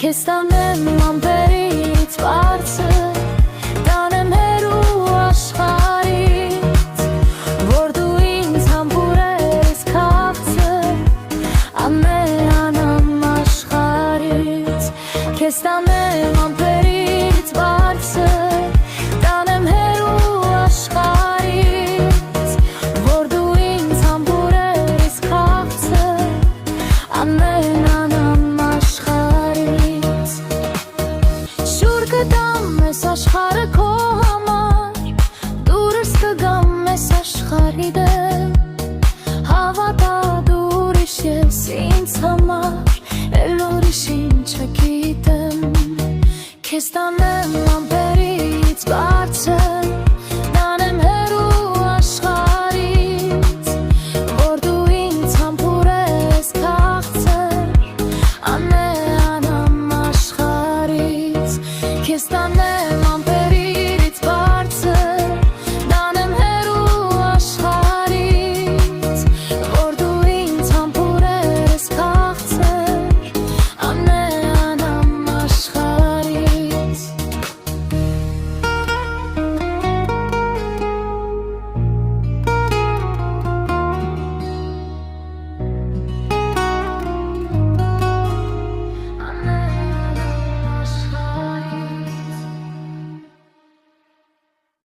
Քեզ տանեմ ամպերից բարձր, տանեմ հեռու աշխարհից, որ դու ինձ համբուրես քաղցր, ամենանամ աշխարհից։ Քեզ տանեմ ամպերից բարձր, տանեմ հեռու աշխարհից, որ դու ինձ համբուրես քաղցր, ամենանամ աշխարհից։ Շուր կտամ ես աշխարհը քո համար, դուրս կգամ ես աշխարհի դեմ, հավատա դու ուրիշ ես ինձ համար, էլ ուրիշ ինչը գիտեմ։ Քեզ տանեմ ամպերից բարձր, տանեմ հեռու աշխարհից, որ դու ինձ համբուրես քաղցր, ամենանամ աշխարհից։ Քեզ տանեմ